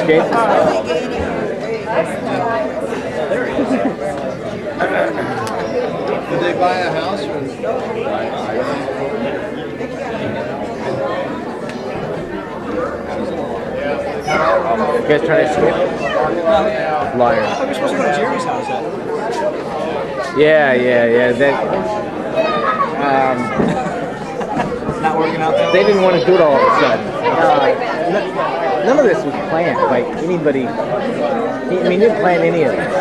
Okay. Did they buy a house? Or... You guys trying to escape? Liar. I thought we were supposed to go to Jerry's house. Yeah. That. Not working out though? They didn't want to do it all of a sudden. None of this was planned by anybody. I mean, he didn't plan any of this.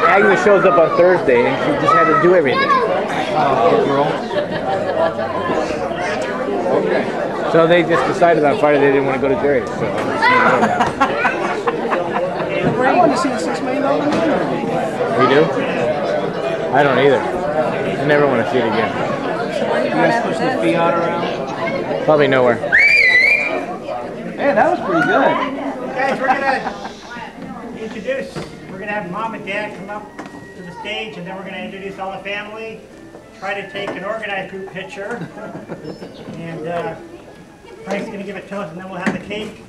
Agnes shows up on Thursday and she just had to do everything. So they just decided on Friday they didn't want to go to Jerry's. So. I want to see the $6 million movie. We do? I don't either. I never want to see it again. You guys pushing the Fiat around? Probably nowhere. Hey, that was pretty good. Guys, we're going to have Mom and Dad come up to the stage, and then we're going to introduce all the family, try to take an organized group picture, and Frank's going to give it to us, and then we'll have the cake.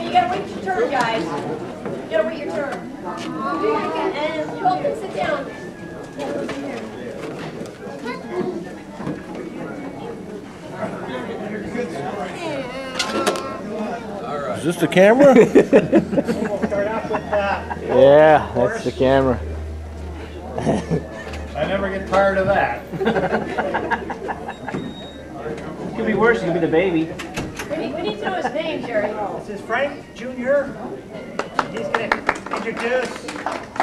You gotta wait your turn, guys. You gotta wait your turn. And Colton, sit down. Is this the camera? We'll start off with Yeah, that's the camera. I never get tired of that. It could be worse. It could be the baby. We need to know his name, Jerry. this is Frank Jr. He's going to introduce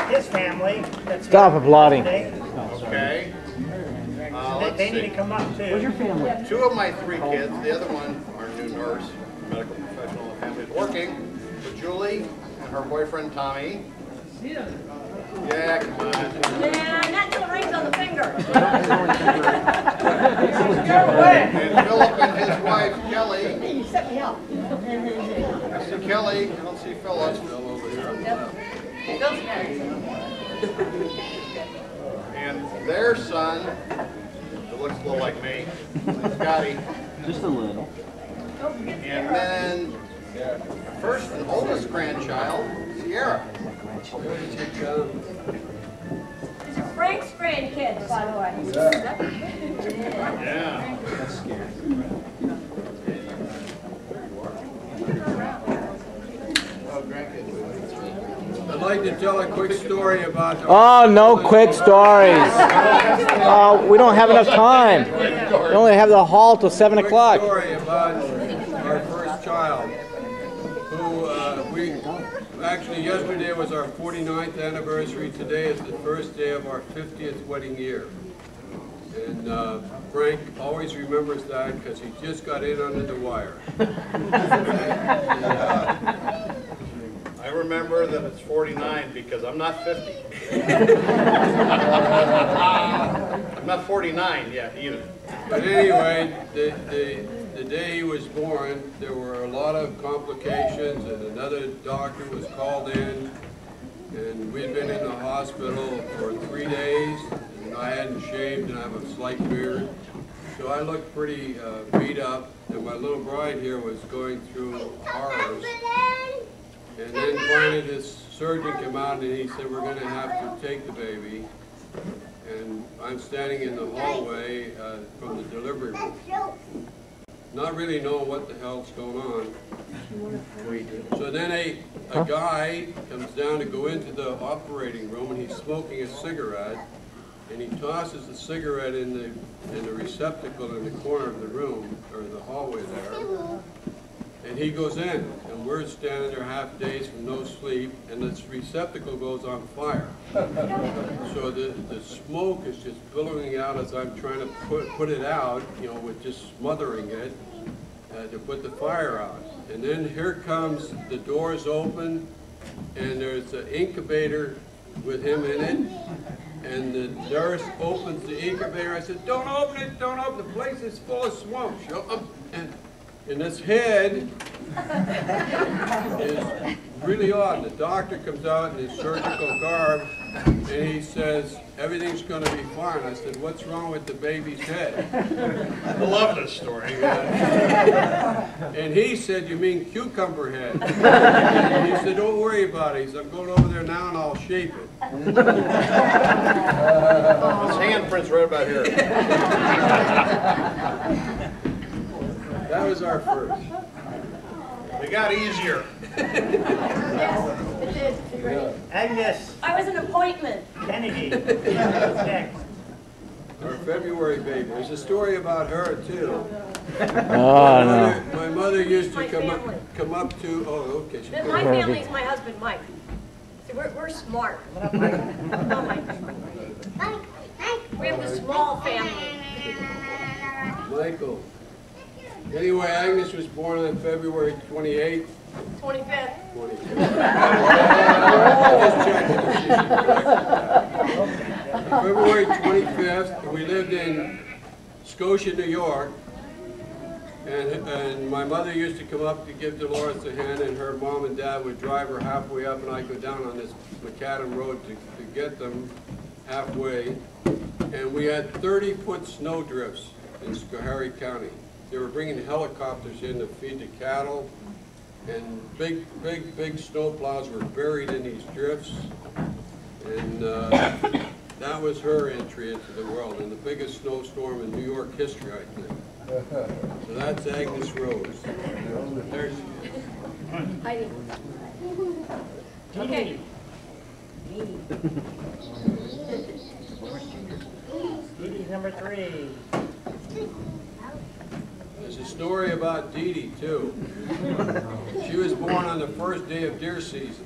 his family. That's Stop applauding. today. Okay. They need to come up too. Where's your family? Two of my three kids, the other one, our new nurse, medical professional in the family, is working. So Julie and her boyfriend Tommy. Yeah, come on. Yeah, not till it rings on the finger. And Philip and his wife Kelly. You set me up. I see Kelly. I don't see Philip. Phil over here on the left. Bill's married. And their son, who looks a little like me, Scotty. Just a little. And then first and oldest grandchild, Sierra. These are Frank's grandkids, by the way. Yeah. That's scary. Oh, grandkids. I'd like to tell a quick story about... Oh, no quick stories. We don't have enough time. We only have the hall till 7 o'clock. Story about our first child, who actually yesterday was our 49th anniversary. Today is the first day of our 50th wedding year. And Frank always remembers that because he just got in under the wire. I remember that it's 49 because I'm not 50. I'm not 49 yet either. But anyway, the day he was born, there were a lot of complications, and another doctor was called in, and we'd been in the hospital for 3 days, and I hadn't shaved, and I have a slight beard, so I looked pretty beat up, and my little bride here was going through horrors. And then finally this surgeon came out and he said, we're going to have to take the baby. And I'm standing in the hallway from the delivery room, not really knowing what the hell's going on. So then a guy comes down to go into the operating room, and he's smoking a cigarette, and he tosses the cigarette in the receptacle in the corner of the room, or the hallway there. And he goes in, and we're standing there half days from no sleep, and this receptacle goes on fire. So the smoke is just billowing out as I'm trying to put it out, you know, with just smothering it to put the fire out. And then here comes, the doors open, and there's an incubator with him in it, and the nurse opens the incubator. I said, don't open it, don't open it, the place is full of smoke. And this head is really odd. The doctor comes out in his surgical garb, And he says, everything's going to be fine. I said, what's wrong with the baby's head? I love this story. And he said, you mean cucumber head? And he said, don't worry about it. He said, I'm going over there now and I'll shape it. His handprint's right about here. That was our first. It got easier. Yes, it did. Great. Agnes I was an appointment. Kennedy. Next. Our February baby. There's a story about her too. Oh, no. My mother used to My come family. up to, oh, okay. She My family is my husband, Mike. See, we're smart. Not Mike. We have a small family. Michael. Anyway, Agnes was born on February 28th. 25th. 25th. Just checking if she's correct. February 25th, we lived in Scotia, New York, and my mother used to come up to give Dolores a hand, and her mom and dad would drive her halfway up, and I'd go down on this macadam road to get them halfway, and we had 30-foot snow drifts in Schoharie County. They were bringing helicopters in to feed the cattle, and big snow plows were buried in these drifts, and that was her entry into the world, and the biggest snowstorm in New York history, I think. So that's Agnes Rose. There she is. Heidi. Okay. Dee number 3. There's a story about Dee Dee, too. She was born on the first day of deer season.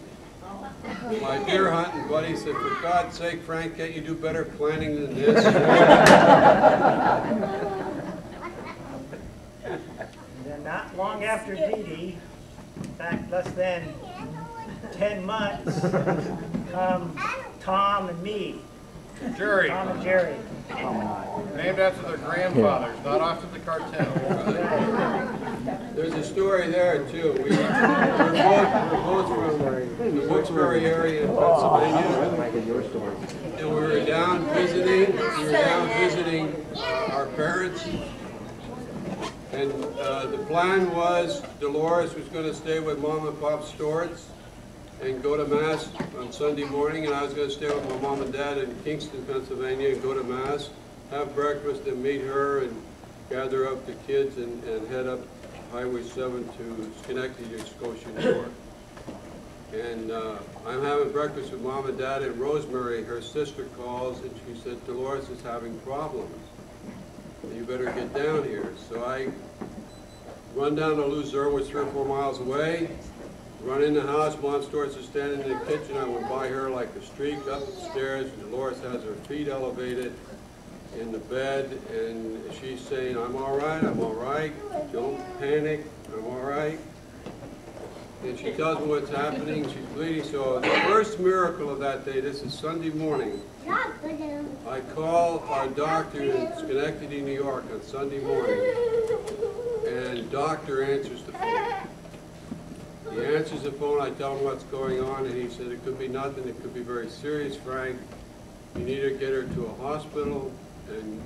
My deer hunting buddy said, for God's sake, Frank, can't you do better planning than this? And then not long after Dee Dee, in fact less than 10 months, Tom and me. Jerry. Tom and Jerry. Named after their grandfathers, not after the cartel. There's a story there, too. We're both from the Wilkes-Barre area in Pennsylvania. And we were down visiting our parents. And the plan was Dolores was going to stay with Mom and Pop Stewart's and go to Mass on Sunday morning, and I was going to stay with my mom and dad in Kingston, Pennsylvania, and go to Mass, have breakfast, and meet her, and gather up the kids, and head up Highway 7 to Schenectady, Scotia, New York. And I'm having breakfast with Mom and Dad, and Rosemary, her sister, calls, and she said, Dolores is having problems. You better get down here. So I run down to Luzerne, which is 3 or 4 miles away, run in the house. Mom Stewart's is standing in the kitchen. I went by her like a streak up the stairs. Dolores has her feet elevated in the bed, and she's saying, I'm all right, don't panic, I'm all right. And she tells me what's happening, she's bleeding. So the first miracle of that day, this is Sunday morning, I call our doctor in Schenectady, New York on Sunday morning, and doctor answers the phone. He answers the phone, I tell him what's going on, and he said, it could be nothing, it could be very serious, Frank. You need to get her to a hospital, and